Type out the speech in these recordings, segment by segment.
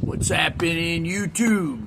What's happening, YouTube?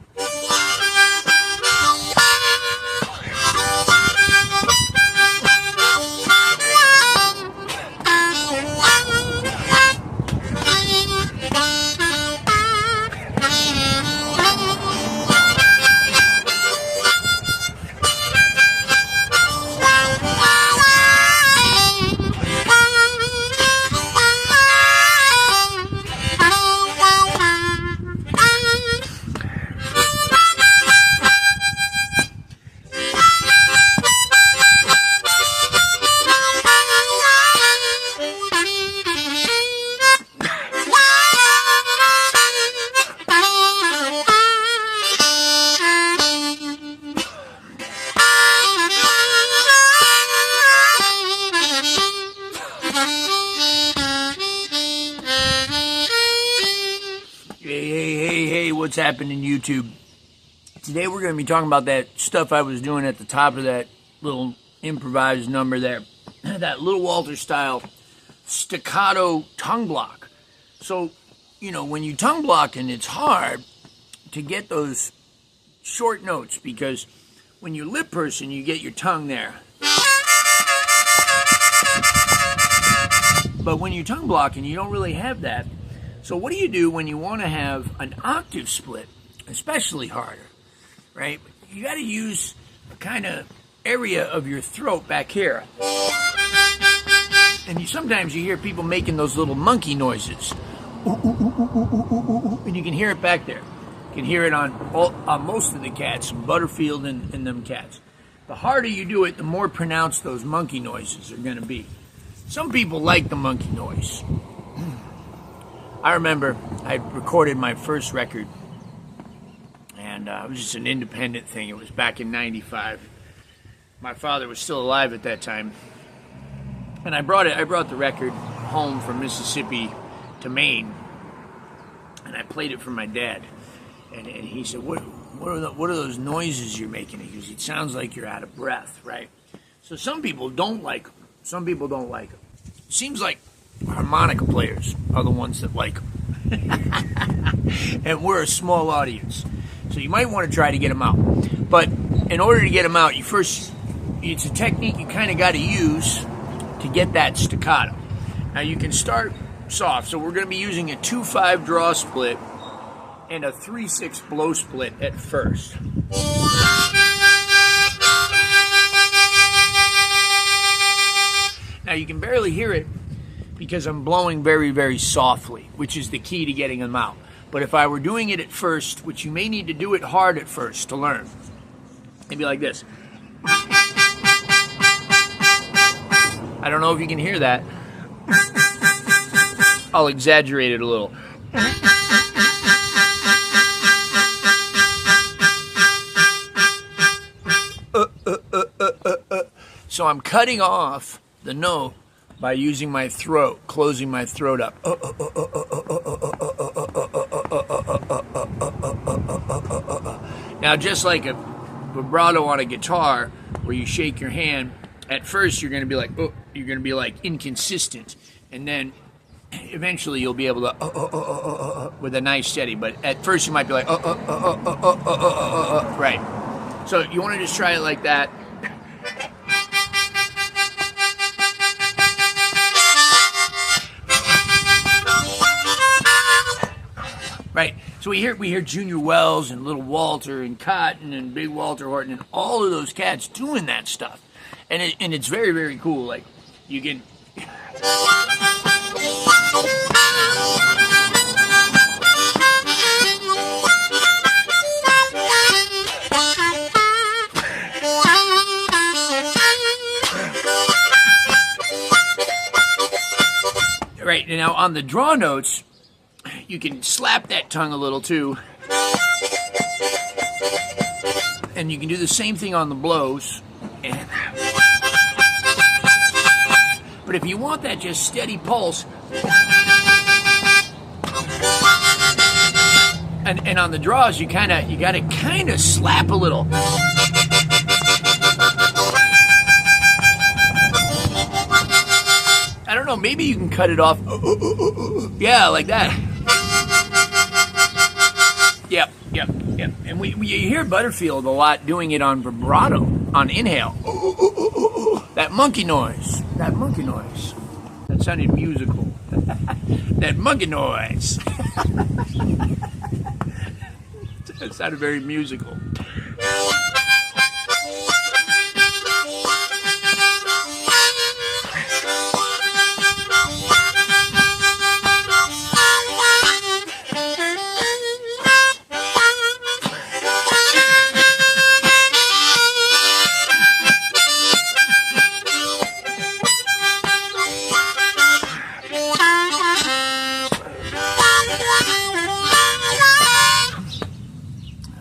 What's happening, YouTube? Today we're going to be talking about that stuff I was doing at the top of that little improvised number there, that Little Walter style staccato tongue block. So, you know, when you tongue block, and it's hard to get those short notes, because when you lip person, you get your tongue there. But when you're tongue blocking, you don't really have that. So what do you do when you want to have an octave split, especially harder, right? You got to use a kind of area of your throat back here. And sometimes you hear people making those little monkey noises. Ooh, ooh, ooh, ooh, ooh, ooh, ooh, and you can hear it back there. You can hear it on most of the cats, Butterfield and them cats. The harder you do it, the more pronounced those monkey noises are going to be. Some people like the monkey noise. I remember I recorded my first record, and it was just an independent thing. It was back in '95. My father was still alive at that time, and I brought the record home from Mississippi to Maine, and I played it for my dad. And he said, "What are those noises you're making?" He goes, "It sounds like you're out of breath, right?" So some people don't like them. Some people don't like them. It seems like harmonica players are the ones that like them. And we're a small audience, so you might want to try to get them out. But in order to get them out, it's a technique you kind of got to use to get that staccato. Now you can start soft, so we're going to be using a 2-5 draw split and a 3-6 blow split at first. Now you can barely hear it because I'm blowing very, very softly, which is the key to getting them out. But if I were doing it at first, which you may need to do it hard at first to learn, it'd be like this. I don't know if you can hear that. I'll exaggerate it a little. So I'm cutting off the note by using my throat, closing my throat up. Now, just like a vibrato on a guitar, where you shake your hand, at first you're going to be like, you're going to be like inconsistent, and then eventually you'll be able to with a nice steady. But at first you might be like right. So you want to just try it like that. Right, so we hear Junior Wells and Little Walter and Cotton and Big Walter Horton and all of those cats doing that stuff, and it's very, very cool. Like you can. Right, and now on the draw notes, you can slap that tongue a little too. And you can do the same thing on the blows. But if you want that just steady pulse, and on the draws, you gotta kind of slap a little. I don't know, maybe you can cut it off. Yeah, like that. Yep. And we hear Butterfield a lot doing it on vibrato, on inhale. That monkey noise. That sounded musical. That monkey noise. That sounded very musical.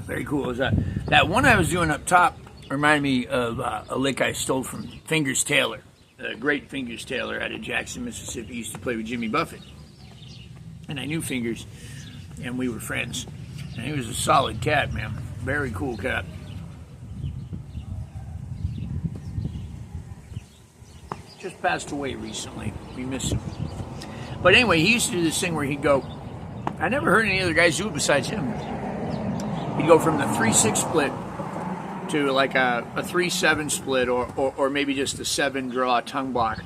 Very cool. That one I was doing up top reminded me of a lick I stole from Fingers Taylor, a great Fingers Taylor out of Jackson, Mississippi. He used to play with Jimmy Buffett. And I knew Fingers, and we were friends. And he was a solid cat, man. Very cool cat. Just passed away recently. We miss him. But anyway, he used to do this thing where he'd go, I never heard any other guys do it besides him. He'd go from the 3-6 split to like a 3-7 split, or maybe just a 7 draw tongue block.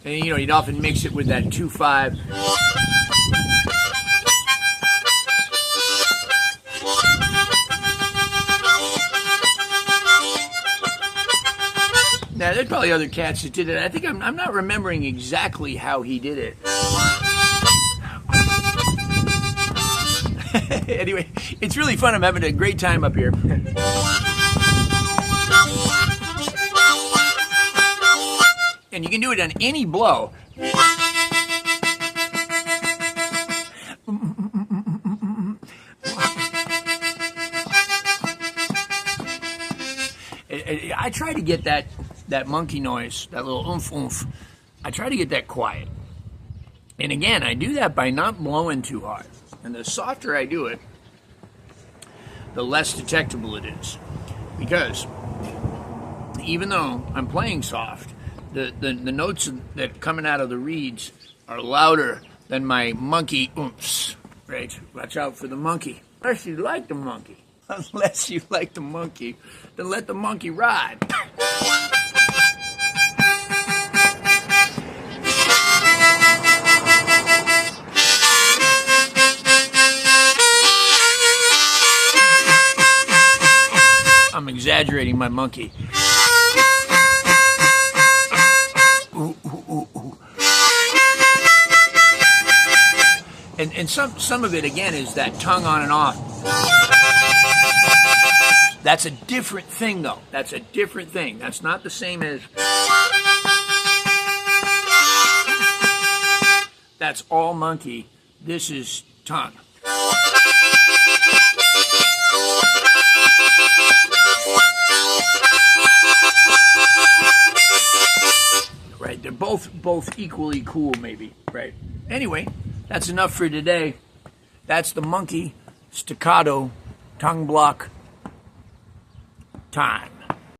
And you know, he'd often mix it with that 2-5. Now, there's probably other cats that did it. I think I'm not remembering exactly how he did it. Anyway, it's really fun. I'm having a great time up here. And you can do it on any blow. I try to get that monkey noise, that little oomph oomph, I try to get that quiet. And again, I do that by not blowing too hard. And the softer I do it, the less detectable it is. Because even though I'm playing soft, the notes that coming out of the reeds are louder than my monkey oomphs. Right? Watch out for the monkey. Unless you like the monkey. Unless you like the monkey, then let the monkey ride. I'm exaggerating my monkey. Ooh, ooh, ooh, ooh. And some of it, again, is that tongue on and off. That's a different thing, though. That's a different thing. That's not the same as... That's all monkey. This is tongue. Right, they're both equally cool, maybe. Right. Anyway, that's enough for today. That's the monkey staccato tongue block time.